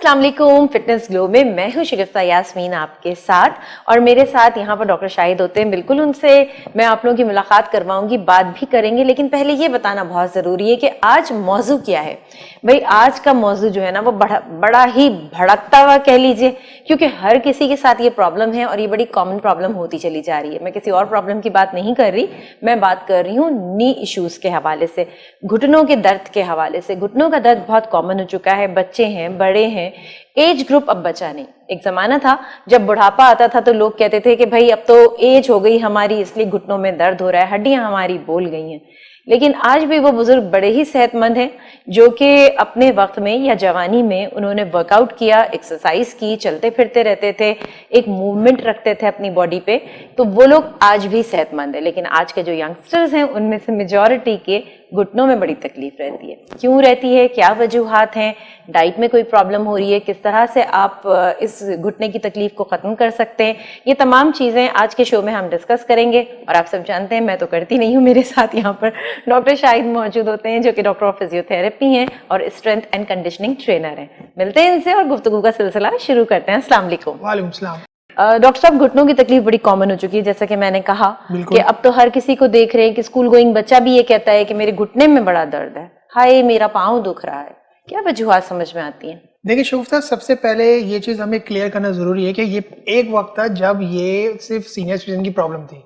अस्सलाम वालेकुम। Fitness glow में मैं हूं शगुफ्ता यास्मीन आपके साथ, और मेरे साथ यहाँ पर डॉक्टर शाहिद होते हैं। बिल्कुल उनसे मैं आप लोगों की मुलाकात करवाऊंगी, बात भी करेंगे, लेकिन पहले ये बताना बहुत ज़रूरी है कि आज मौजू क्या है। भाई आज का मौजू जो है ना वो बड़ा ही भड़कता हुआ कह लीजिए, क्योंकि हर किसी के साथ ये प्रॉब्लम है और ये बड़ी कॉमन प्रॉब्लम होती चली जा रही है। मैं किसी और प्रॉब्लम की बात नहीं कर रही, मैं बात कर रही हूँ नी इश्यूज़ के हवाले से, घुटनों के दर्द के हवाले से। घुटनों का दर्द बहुत कॉमन हो चुका है, बच्चे हैं, बड़े हैं, एज ग्रुप अब बचा नहीं। एक जमाना था जब बुढ़ापा आता था तो लोग कहते थे कि भाई अब तो एज हो गई हमारी, इसलिए घुटनों में दर्द हो रहा है, हड्डियां हमारी बोल गई हैं। लेकिन आज भी वो बुजुर्ग बड़े ही सेहतमंद हैं जो कि अपने वक्त में या जवानी में उन्होंने वर्कआउट किया, एक्सरसाइज की, चलते फिरते रहते थे, एक मूवमेंट रखते थे अपनी बॉडी पे, तो वो लोग आज भी सेहतमंद है। लेकिन आज के जो यंगस्टर्स हैं उनमें से मेजॉरिटी के घुटनों में बड़ी तकलीफ रहती है। क्यों रहती है, क्या वजूहात हैं, डाइट में कोई प्रॉब्लम हो रही है, किस तरह से आप इस घुटने की तकलीफ को खत्म कर सकते हैं, ये तमाम चीजें आज के शो में हम डिस्कस करेंगे। और आप सब जानते हैं मैं तो करती नहीं हूँ, मेरे साथ यहाँ पर डॉक्टर शाहिद मौजूद होते हैं जो कि डॉक्टर ऑफ फिजियोथेरेपी हैं और स्ट्रेंथ एंड कंडीशनिंग ट्रेनर हैं। मिलते हैं इनसे और गुफ्तगू का सिलसिला शुरू करते हैं। अस्सलाम वालेकुम। वालेकुम सलाम। डॉक्टर साहब, घुटनों की तकलीफ बड़ी कॉमन हो चुकी है, जैसा कि मैंने कहा कि अब तो हर किसी को देख रहे हैं कि स्कूल गोइंग बच्चा भी ये कहता है कि मेरे घुटने में बड़ा दर्द है, हाय मेरा पाँव दुख रहा है। क्या वजूहात समझ में आती हैं? देखिए शगुफ्ता, सबसे पहले ये चीज हमें क्लियर करना जरूरी है कि ये एक वक्त था जब ये सिर्फ सीनियर सिटीजन की प्रॉब्लम थी।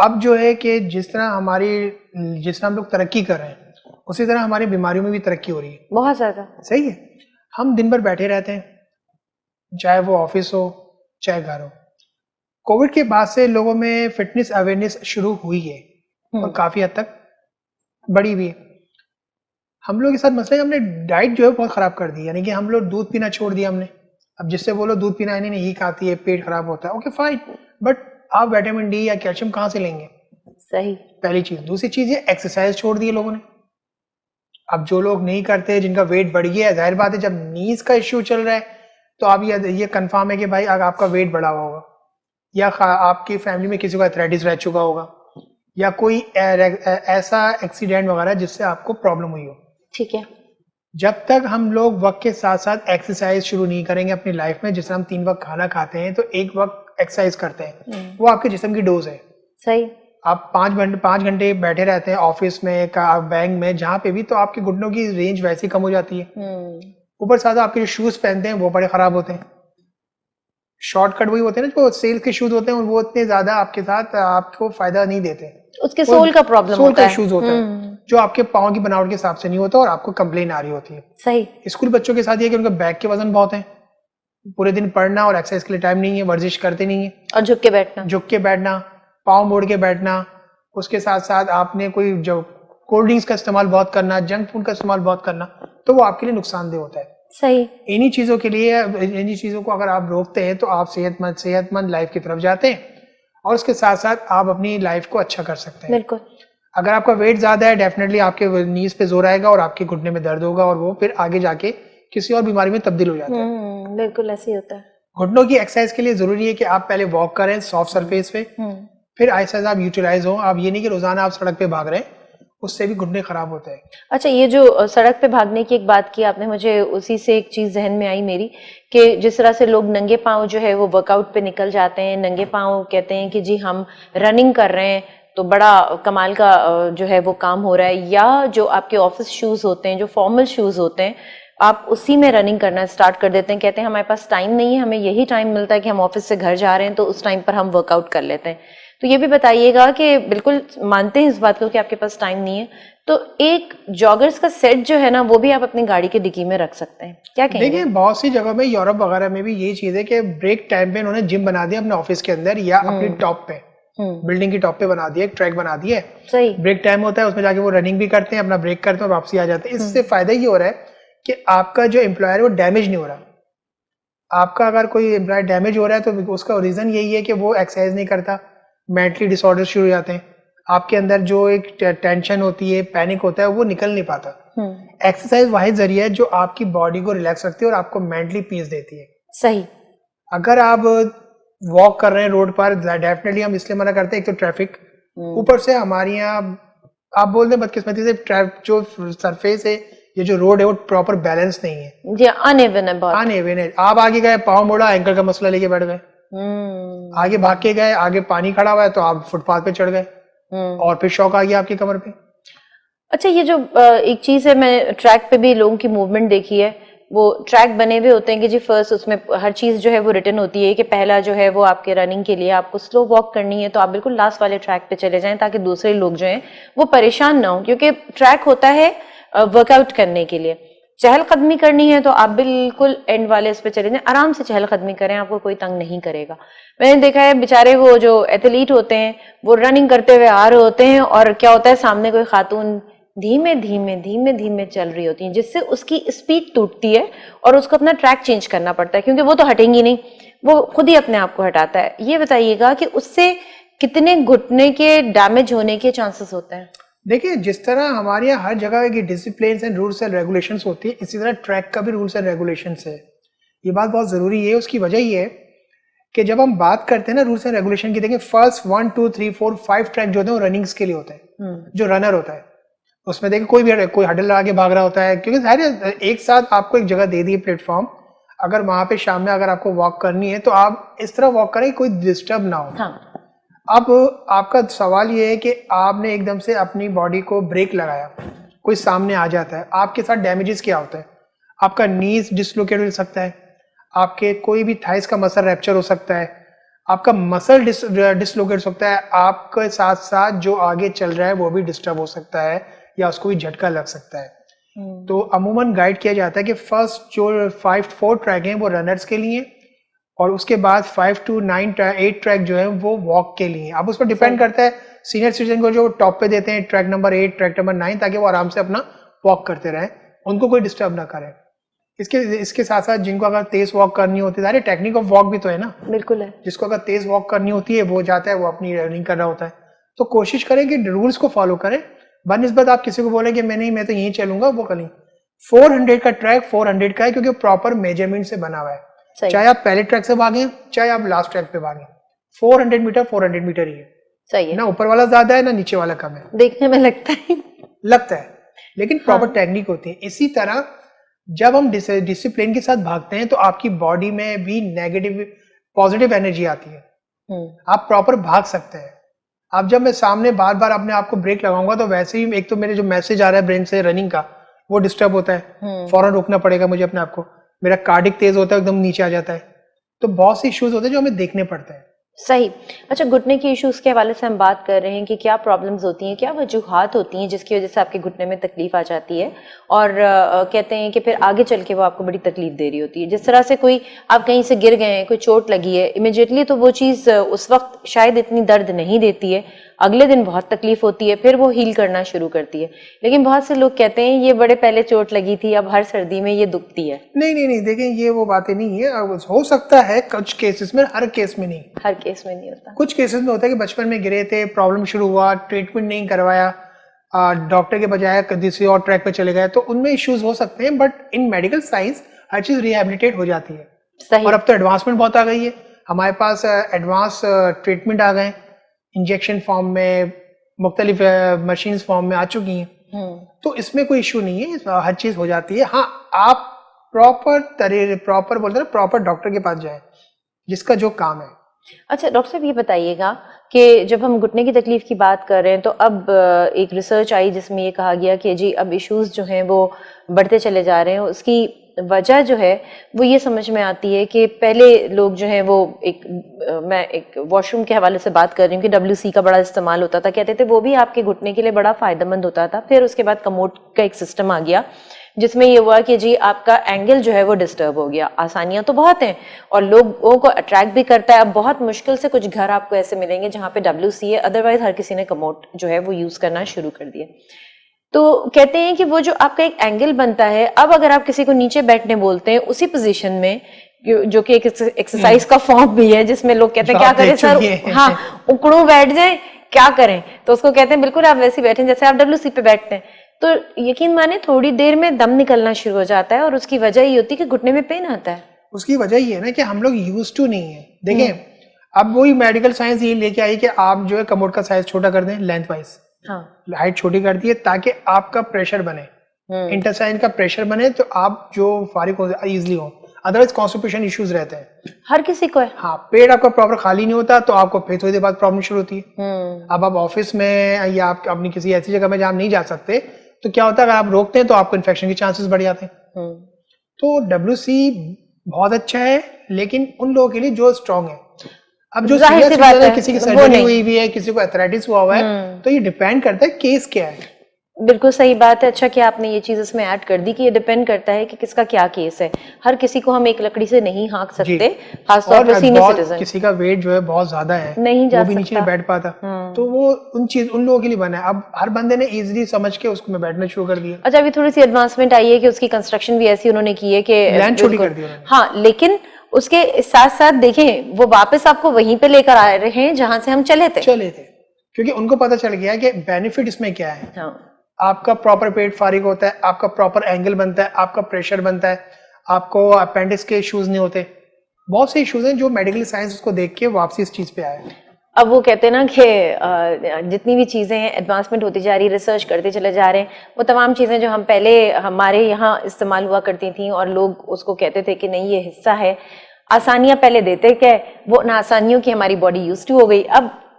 अब जो है कि जिस तरह हम लोग तरक्की कर रहे हैं उसी तरह हमारी बीमारियों में भी तरक्की हो रही है, बहुत ज्यादा। सही है, हम दिन भर बैठे रहते हैं, चाहे वो ऑफिस हो चाहे घर हो। कोविड के बाद से लोगों में फिटनेस अवेयरनेस शुरू हुई है और काफी हद तक बढ़ी भी है। हम लोग के साथ मसला है, हमने डाइट जो है बहुत खराब कर दी, यानी कि हम लोग दूध पीना छोड़ दिया हमने। अब जिससे बोलो दूध पीना इन्हें नहीं खाती है, पेट खराब होता है, ओके फाइन, बट आप विटामिन डी या कैल्शियम कहाँ से लेंगे? सही, पहली चीज। दूसरी चीज ये एक्सरसाइज छोड़ दी है लोगों ने। अब जो लोग नहीं करते, जिनका वेट बढ़ गया है, जाहिर बात है जब नीज का इश्यू चल रहा है तो आप ये कंफर्म है कि भाई अगर आपका वेट बढ़ा हुआ होगा या आपकी फैमिली में किसी को एथराइटिस रह चुका होगा या कोई ऐसा एक्सीडेंट वगैरह जिससे आपको प्रॉब्लम हुई हो। ठीक है, जब तक हम लोग वक्त के साथ साथ एक्सरसाइज शुरू नहीं करेंगे अपनी लाइफ में, जिस तरह हम 3 वक्त खाना खाते हैं तो एक वक्त एक्सरसाइज करते हैं, वो आपके जिस्म की डोज है। सही। आप 5 घंटे बैठे रहते हैं ऑफिस में, बैंक में, जहाँ पे भी, तो आपके घुटनों की रेंज वैसे ही कम हो जाती है। ऊपर साथ आपके जो शूज पहनते हैं वो बड़े खराब होते हैं, शॉर्टकट वही होते हैं ना, जो सेल्स के शूज होते हैं, वो इतने ज्यादा आपके साथ आपको फायदा नहीं देते। उसके सोल का प्रॉब्लम होता है, शूज होता है जो आपके पाँव की बनावट के हिसाब से नहीं होता और आपको कंप्लेन आ रही होती है। सही। स्कूल बच्चों के साथ ये कि उनका बैग के वजन बहुत है, पूरे दिन पढ़ना और एक्सरसाइज के लिए टाइम नहीं है, वर्जिश करते नहीं है, और झुक के बैठना, पाँव मोड़ के बैठना। उसके साथ साथ आपने कोई जो कोल्ड ड्रिंक्स का इस्तेमाल बहुत करना, जंक फूड का इस्तेमाल बहुत करना, तो वो आपके लिए नुकसानदेह होता है। सही। इन्हीं चीजों को अगर आप रोकते हैं तो आप सेहतमंद लाइफ की तरफ जाते हैं और उसके साथ साथ आप अपनी लाइफ को अच्छा कर सकते हैं। बिल्कुल। अगर आपका वेट ज्यादा है, डेफिनेटली आपके नीज पे जोर आएगा और आपके घुटने में दर्द होगा और वो फिर आगे जाके किसी और बीमारी में तब्दील हो जाता है। बिल्कुल ऐसे ही होता है। घुटनों की एक्सरसाइज के लिए जरूरी है कि आप पहले वॉक करें सॉफ्ट सरफेस पे, फिर ऐसा आप यूटिलाइज हो। आप ये नहीं कि रोजाना आप सड़क पे भाग रहे हैं, उससे भी घुटने खराब होते हैं। अच्छा, ये जो सड़क पे भागने की एक बात की आपने, मुझे उसी से एक चीज जहन में आई मेरी कि जिस तरह से लोग नंगे पांव जो है वो वर्कआउट पे निकल जाते हैं, नंगे पांव कहते हैं कि जी हम रनिंग कर रहे हैं, तो बड़ा कमाल का जो है वो काम हो रहा है। या जो आपके ऑफिस शूज होते हैं, जो फॉर्मल शूज होते हैं, आप उसी में रनिंग करना स्टार्ट कर देते हैं, कहते हैं हमारे पास टाइम नहीं है, हमें यही टाइम मिलता है कि हम ऑफिस से घर जा रहे हैं तो उस टाइम पर हम वर्कआउट कर लेते हैं। तो ये भी बताइएगा कि बिल्कुल मानते हैं इस बात को कि आपके पास टाइम नहीं है, तो एक जॉगर्स का सेट जो है ना वो भी आप अपनी गाड़ी की डिक्की में रख सकते हैं, क्या कहेंगे? देखिए बहुत सी जगह में, यूरोप वगैरह में भी यही चीज है कि ब्रेक टाइम पे उन्होंने जिम बना दिया अपने ऑफिस के अंदर या अपनी टॉप पे, बिल्डिंग की टॉप पे बना दिया, एक ट्रैक बना दिया है। सही। ब्रेक टाइम होता है, उसमें जाके वो रनिंग भी करते हैं, अपना ब्रेक करते हैं और वापसी आ जाते हैं। इससे फायदा ये हो रहा है कि आपका जो एम्प्लॉयर है वो डैमेज नहीं हो रहा। आपका अगर कोई एम्प्लॉयर डैमेज हो रहा है तो उसका रीजन यही है कि वो एक्सरसाइज नहीं करता, मेंटली डिसऑर्डर शुरू हो जाते हैं, आपके अंदर जो एक टेंशन होती है, पैनिक होता है, वो निकल नहीं पाता। एक्सरसाइज वाहिद जरिया है जो आपकी बॉडी को रिलैक्स रखती है और आपको मेंटली पीस देती है। सही। अगर आप वॉक कर रहे हैं रोड पर, डेफिनेटली हम इसलिए मना करते हैं, एक तो ट्रैफिक, ऊपर से हमारे यहाँ आप बोल दें बदकिस्मती से जो सरफेस है ये जो रोड है वो प्रॉपर बैलेंस नहीं है, जी अनइवन है बहुत। अनइवन है। आप आगे गए, पाँव मोड़ा, एंकल का मसला लेके बैठ गए, आगे भाग के गए, आगे पानी खड़ा हुआ है तो आप फुटपाथ पे चढ़ गए और फिर शौक आ गया आपकी कमर पे। अच्छा, ये जो एक चीज है, मैं ट्रैक पे भी लोगों की मूवमेंट देखी है, वो ट्रैक बने हुए होते हैं कि जी फर्स्ट उसमें हर चीज जो है वो रिटर्न होती है कि पहला जो है वो आपके रनिंग के लिए आपको स्लो वॉक करनी है तो आप बिल्कुल लास्ट वाले ट्रैक पे चले जाएं ताकि दूसरे लोग जो हैं वो परेशान ना हो, क्योंकि ट्रैक होता है वर्कआउट करने के लिए। चहलकदमी करनी है तो आप बिल्कुल एंड वाले इस पे चले जाएं, आराम से चहलकदमी करें, आपको कोई तंग नहीं करेगा। मैंने देखा है बेचारे वो जो एथलीट होते हैं वो रनिंग करते हुए आ रहे होते हैं और क्या होता है सामने कोई खातून धीमे धीमे चल रही होती है, जिससे उसकी स्पीड टूटती है और उसको अपना ट्रैक चेंज करना पड़ता है क्योंकि वो तो हटेंगी नहीं, वो खुद ही अपने आप को हटाता है। ये बताइएगा कि उससे कितने घुटने के डैमेज होने के चांसेस होते हैं? देखिए, जिस तरह हमारे यहाँ हर जगह की discipline and rules and regulations होती है, इसी तरह ट्रैक का भी रूल्स एंड रेगुलेशंस है। ये बात बहुत ज़रूरी है। उसकी वजह ये है कि जब हम बात करते हैं ना रूल्स एंड रेगुलेशन की, देखिए फर्स्ट 1 2 3 4 5 ट्रैक जो होते हैं वो रनिंग्स के लिए होते हैं। जो रनर होता है उसमें देखिए कोई हडल आगे भाग रहा होता है, क्योंकि सारे एक साथ आपको एक जगह दे दी प्लेटफॉर्म, अगर वहां पे शाम में अगर आपको वॉक करनी है तो आप इस तरह वॉक करें कोई डिस्टर्ब ना हो। हाँ। अब आपका सवाल ये है कि आपने एकदम से अपनी बॉडी को ब्रेक लगाया, कोई सामने आ जाता है, आपके साथ डैमेजेस क्या होता है? आपका नीज डिसलोकेट हो सकता है, आपके कोई भी थाइस का मसल रैप्चर हो सकता है, आपका मसल डिसलोकेट हो सकता है, आपके साथ साथ जो आगे चल रहा है वो भी डिस्टर्ब हो सकता है या उसको भी झटका लग सकता है। तो अमूमन गाइड किया जाता है कि फर्स्ट जो 4 ट्रैक हैं वो रनर्स के लिए और उसके बाद 5 to 8 ट्रैक जो है वो वॉक के लिए। अब उस पर डिपेंड करता है सीनियर सिटीजन को जो टॉप पे देते हैं ट्रैक नंबर 8 ट्रैक नंबर 9 ताकि वो आराम से अपना वॉक करते रहें, उनको कोई डिस्टर्ब ना करे। इसके साथ साथ जिनको अगर तेज वॉक करनी होती है, सारे टेक्निक ऑफ वॉक भी तो है ना। बिल्कुल है। जिसको अगर तेज वॉक करनी होती है वो जाता है, वो अपनी रनिंग कर रहा होता है। तो कोशिश करें कि रूल्स को फॉलो करें, बनिस्बत आप किसी को बोले कि मैं तो यहीं चलूंगा, वो करें। 400 का ट्रैक 400 का है क्योंकि प्रॉपर मेजरमेंट से बना हुआ है। चाहे आप पहले ट्रैक से भागे चाहे आप लास्ट ट्रैक पे भागे, 400 मीटर 400 मीटर ही है। सही है ना ऊपर वाला ज्यादा है ना नीचे वाला कम है, देखने में लगता है लेकिन प्रॉपर टेक्निक होती है। इसी तरह जब हम डिसिप्लिन के साथ भागते हैं तो आपकी बॉडी में भी नेगेटिव पॉजिटिव एनर्जी आती है, आप प्रॉपर भाग सकते हैं। अब जब मैं सामने बार बार अपने आप को ब्रेक लगाऊंगा तो वैसे ही एक तो मेरे जो मैसेज आ रहा है ब्रेन से रनिंग का वो डिस्टर्ब होता है, फौरन रोकना पड़ेगा मुझे अपने आप को, मेरा कार्डिक तेज होता है एकदम नीचे आ जाता है। तो बहुत से इश्यूज होते हैं जो हमें देखने पड़ते हैं। सही। अच्छा, घुटने के इश्यूज के हवाले से हम बात कर रहे हैं कि क्या प्रॉब्लम्स होती हैं, क्या वजूहात होती हैं जिसकी वजह से आपके घुटने में तकलीफ आ जाती है और कहते हैं कि फिर आगे चल के वो आपको बड़ी तकलीफ दे रही होती है। जिस तरह से कोई आप कहीं से गिर गए हैं, कोई चोट लगी है, इमीडिएटली तो वो चीज़ उस वक्त शायद इतनी दर्द नहीं देती है, अगले दिन बहुत तकलीफ होती है, फिर वो हील करना शुरू करती है। लेकिन बहुत से लोग कहते हैं ये बड़े पहले चोट लगी थी, अब हर सर्दी में ये दुखती है। नहीं, देखें ये वो बातें नहीं है। हो सकता है कुछ केसेस में, हर केस में नहीं, हर केस में नहीं होता। कुछ केसेस में होता है कि बचपन में गिरे थे, प्रॉब्लम शुरू हुआ, ट्रीटमेंट नहीं करवाया, डॉक्टर के बजाय किसी और ट्रैक पे चले गए, तो उनमें इश्यूज हो सकते हैं। बट इन मेडिकल साइंस हर चीज रिहेबिलिटेट हो जाती है। सही। और अब तो एडवांसमेंट बहुत आ गई है, हमारे पास एडवांस ट्रीटमेंट आ गए, इंजेक्शन फॉर्म में, मुख्तलिफ मशीन फॉर्म में आ चुकी हैं। तो इसमें कोई इशू नहीं है, हर चीज हो जाती है। हाँ, आप प्रॉपर बोलते हैं प्रॉपर डॉक्टर के पास जाए जिसका जो काम है। अच्छा डॉक्टर साहब, ये बताइएगा कि जब हम घुटने की तकलीफ की बात कर रहे हैं तो अब एक रिसर्च आई जिसमें ये कहा गया कि जी अब इश्यूज जो हैं वो बढ़ते चले जा रहे हैं। उसकी वजह जो है वो ये समझ में आती है कि पहले लोग जो हैं वो मैं एक वॉशरूम के हवाले से बात कर रही हूँ कि WC का बड़ा इस्तेमाल होता था, कहते थे वो भी आपके घुटने के लिए बड़ा फायदेमंद होता था। फिर उसके बाद कमोड का एक सिस्टम आ गया जिसमें ये हुआ कि जी आपका एंगल जो है वो डिस्टर्ब हो गया। आसानियां तो बहुत हैं और लोगों को अट्रैक्ट भी करता है। अब बहुत मुश्किल से कुछ घर आपको ऐसे मिलेंगे जहाँ पे WC है, अदरवाइज हर किसी ने कमोड जो है वो यूज करना शुरू कर दिया। तो कहते हैं कि वो जो आपका एक एंगल बनता है, अब अगर आप किसी को नीचे बैठने बोलते हैं उसी पोजीशन में, जो कि एक एक्सरसाइज का फॉर्म भी है जिसमें लोग कहते हैं क्या करें सर, हाँ उकड़ू बैठ जाए, क्या करें, तो उसको कहते हैं बिल्कुल आप वैसे बैठे जैसे आप WC पे बैठते हैं। तो यकीन माने थोड़ी देर में दम निकलना शुरू हो जाता है और उसकी वजह ये होती है कि घुटने में पेन आता है। उसकी वजह ये है ना कि हम लोग यूज टू नहीं है। देखें, अब वही मेडिकल साइंस ये लेके आई कि आप जो है कमोड का साइज छोटा कर दें, लेंथ वाइज, हाँ, हाइट छोटी कर दी है ताकि आपका प्रेशर बने। इंटेस्टाइन का प्रेशर बने तो आप जो फारिग हो इजिली हो, अदरवाइज कॉन्स्टिपेशन इश्यूज रहते हैं। हर किसी को है। हाँ, पेट आपका प्रॉपर खाली नहीं होता तो आपको फिर थोड़ी देर बाद प्रॉब्लम शुरू होती है। अब आप ऑफिस में या आप अपनी किसी ऐसी जगह में जहाँ आप नहीं जा सकते तो क्या होता है, अगर आप रोकते हैं तो आपको इन्फेक्शन के चांसेस बढ़ जाते हैं। तो WC बहुत अच्छा है, लेकिन उन लोगों के लिए जो स्ट्रांग है। अब जो जाहिर सी सीरियस बात है, है, किसी की वो सर्जरी नहीं। हुई भी है, किसी को एथराइटिस हुआ हुआ है, तो ये डिपेंड करता है केस क्या है। बिल्कुल सही बात है। अच्छा कि आपने ये चीज इसमें ऐड कर दी कि ये डिपेंड करता है कि किसका क्या केस है। हर किसी को हम एक लकड़ी से नहीं हाँक सकते, खासतौर और पर सीनियर बहुत सिटीजन किसी का वेट जो है बहुत ज्यादा है, नहीं जा वो भी नीचे नहीं बैठ पाता, तो वो उन लोगों के लिए बना है। अब हर बंदे ने इजीली समझ के उसको में बैठना शुरू कर दिया। अच्छा, अभी थोड़ी सी एडवांसमेंट आई है कि उसकी कंस्ट्रक्शन भी ऐसी उन्होंने की है कि लैंड छोटी कर दी उन्होंने। हाँ, लेकिन उसके साथ साथ देखें वो वापस आपको वहीं पे लेकर आ रहे हैं जहां से हम चले थे। क्योंकि उनको पता चल गया कि बेनिफिट इसमें क्या है। हाँ। आपका प्रॉपर पेट फारिग होता है, आपका प्रॉपर एंगल बनता है, आपका प्रेशर बनता है, आपको अपेंडिक्स के इश्यूज नहीं होते। बहुत से इश्यूज हैं जो मेडिकल साइंस उसको देख के वापसी इस चीज पे आया है। अब वो कहते हैं ना कि जितनी भी चीजें हैं एडवांसमेंट होती जा रही, रिसर्च करते चले जा रहे हैं, वो तमाम चीजें जो हम पहले हमारे यहाँ इस्तेमाल हुआ करती थी और लोग उसको कहते थे कि नहीं ये हिस्सा है, आसानियां पहले देते क्या, वो ना आसानियों की हमारी बॉडी यूज्ड टू हो गई।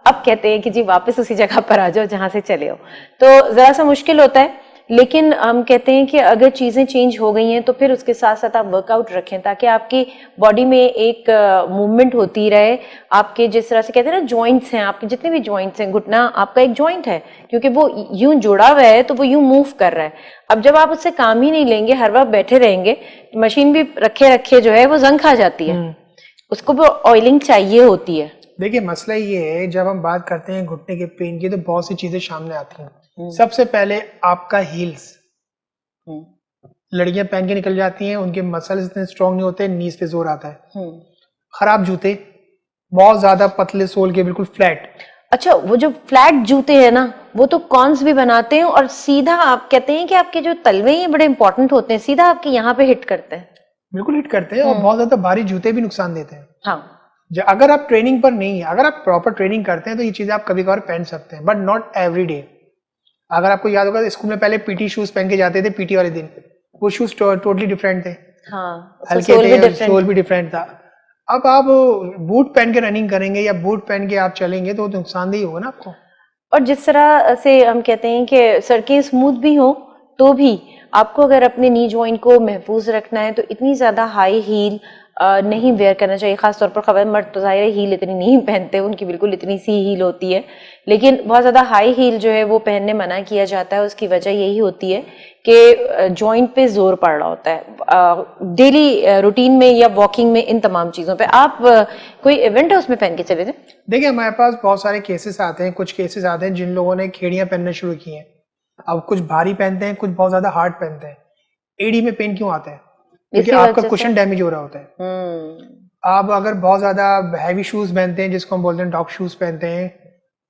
अब कहते हैं कि जी वापस उसी जगह पर आ जाओ जहां से चले हो, तो जरा सा मुश्किल होता है। लेकिन हम कहते हैं कि अगर चीजें चेंज हो गई हैं तो फिर उसके साथ साथ आप वर्कआउट रखें ताकि आपकी बॉडी में एक मूवमेंट होती रहे। आपके जिस तरह से कहते हैं ना जॉइंट्स हैं, आपके जितने भी जॉइंट्स हैं, घुटना आपका एक जॉइंट है, क्योंकि वो यूं जुड़ा हुआ है तो वो यूं मूव कर रहा है। अब जब आप उससे काम ही नहीं लेंगे, हर वक्त बैठे रहेंगे, मशीन भी रखे रखे जो है वो जंग खा जाती है, उसको भी ऑयलिंग चाहिए होती है। देखिए मसला ये है, जब हम बात करते हैं घुटने के पेन की तो बहुत सी चीजें सामने आती हैं। सबसे पहले आपका हील्स, लड़कियां पहन के निकल जाती हैं, उनके मसल्स इतने स्ट्रांग नहीं होते, नीज पे जोर आता है। खराब जूते, बहुत ज्यादा पतले सोल के, बिल्कुल फ्लैट। अच्छा, वो जो फ्लैट जूते हैं ना, वो तो कॉन्स भी बनाते हैं और सीधा आप कहते हैं कि आपके जो तलवे हैं बड़े इंपॉर्टेंट होते हैं, सीधा आपके यहाँ पे हिट करते हैं। बिल्कुल हिट करते हैं, और बहुत ज्यादा भारी जूते भी नुकसान देते हैं। हाँ, अगर आप ट्रेनिंग पर नहीं है, अगर आप प्रॉपर ट्रेनिंग करते हैं तो ये चीजें आप कभी कभार पहन सकते हैं, बट नॉट एवरी डे। अगर आपको याद होगा स्कूल में पहले पीटी शूज पहन के जाते थे, पीटी वाले दिन वो शूज टोटली डिफरेंट थे। हाँ, हल्के थे, सोल भी डिफरेंट था। अब आप बूट पहन के रनिंग करेंगे या बूट पहन के आप चलेंगे तो नुकसानदेही होगा ना आपको। और जिस तरह से हम कहते हैं कि सड़कें स्मूथ भी हो तो भी आपको अगर अपने नी जॉइंट को महफूज रखना है तो इतनी ज्यादा हाई हील नहीं वेयर करना चाहिए। खासतौर पर खबर मर्द तो जाहिर है हील इतनी नहीं पहनते, उनकी बिल्कुल इतनी सी हील होती है, लेकिन बहुत ज्यादा हाई हील जो है वो पहनने मना किया जाता है। उसकी वजह यही होती है कि जॉइंट पे जोर पड़ रहा होता है डेली रूटीन में या वॉकिंग में, इन तमाम चीजों पे। आप कोई इवेंट है उसमें पहन के चले थे? देखिए हमारे पास बहुत सारे केसेस आते हैं, कुछ केसेस आते हैं जिन लोगों ने खेड़ियां पहनना शुरू की हैं। अब कुछ भारी पहनते हैं, कुछ बहुत ज्यादा हार्ड पहनते हैं। एडी में पेन क्यों आता है? क्योंकि आपका कुशन डैमेज हो रहा होता है। आप अगर बहुत ज्यादा हैवी शूज पहनते हैं, जिसको हम बोलते हैं डॉग शूज पहनते हैं,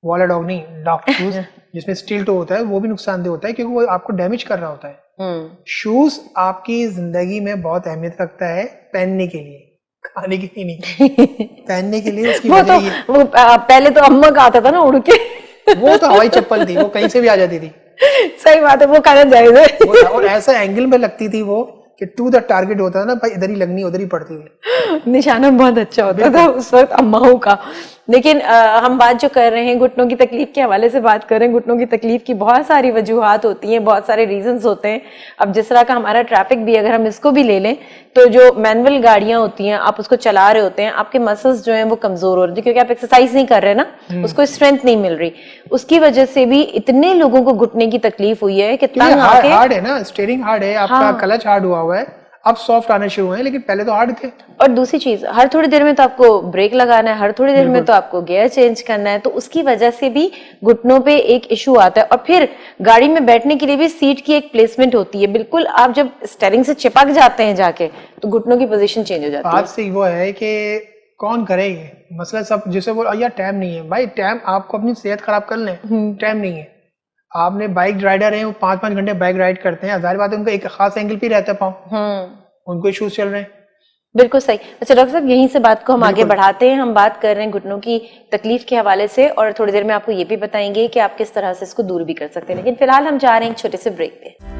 वाला डॉग नहीं, डॉग शूज जिसमें स्टील टो होता है, वो भी नुकसानदेह होता है क्योंकि वो आपको डैमेज कर रहा होता है। शूज आपकी जिंदगी में बहुत अहमियत रखता है, पहनने के लिए, खाने के लिए नहीं। पहनने के लिए उसकी वजह ये, वो पहले तो अम्मा का आता था ना उड़ के वो तो हवाई चप्पल थी, वो कहीं से भी आ जाती थी। सही बात है, वो खाना जायज है। और ऐसा एंगल में लगती थी वो कि टू द टारगेट होता था ना भाई, इधर ही लगनी, उधर ही पड़ती थी। निशाना बहुत अच्छा होता था उस वक्त अम्माओं का। लेकिन हम बात जो कर रहे हैं घुटनों की तकलीफ के हवाले से बात कर रहे हैं। घुटनों की तकलीफ की बहुत सारी वजूहात होती हैं, बहुत सारे रीजंस होते हैं। अब जिस तरह का हमारा ट्रैफिक भी, अगर हम इसको भी ले लें तो जो मैनुअल गाड़ियां होती हैं, आप उसको चला रहे होते हैं, आपके मसल्स जो हैं वो कमजोर हो रहे हैं क्योंकि आप एक्सरसाइज नहीं कर रहे ना, उसको स्ट्रेंथ नहीं मिल रही। उसकी वजह से भी इतने लोगों को घुटने की तकलीफ हुई है कि तंग आके, हार्ड है ना, स्टीयरिंग हार्ड है, आपका क्लच हार्ड हुआ हुआ है, अब सॉफ्ट आने शुरू हुए हैं, लेकिन पहले तो हार्ड थे। और दूसरी चीज, हर थोड़ी देर में तो आपको ब्रेक लगाना है, हर थोड़ी देर में तो आपको गियर चेंज करना है, तो उसकी वजह से भी घुटनों पे एक इशू आता है। और फिर गाड़ी में बैठने के लिए भी सीट की एक प्लेसमेंट होती है, बिल्कुल आप जब स्टीयरिंग से चिपक जाते हैं जाके तो घुटनों की पोजीशन चेंज हो जाती है। बात से वो है कि कौन करे ये मसला, सब जिसे बोल यार टाइम नहीं है, भाई टाइम आपको अपनी सेहत खराब कर लें, टाइम नहीं है। आपने बाइक राइडर है, वो 5-5 घंटे बाइक राइड करते हैं, जाहिर बात है उनका एक खास एंगल पे रहता है पाँव, उनको इश्यूज चल रहे हैं। बिल्कुल सही। अच्छा डॉक्टर साहब, यहीं से बात को हम आगे बढ़ाते हैं। हम बात कर रहे हैं घुटनों की तकलीफ के हवाले से और थोड़ी देर में आपको ये भी बताएंगे कि आप किस तरह से इसको दूर भी कर सकते हैं, लेकिन फिलहाल हम जा रहे हैं एक छोटे से ब्रेक पे।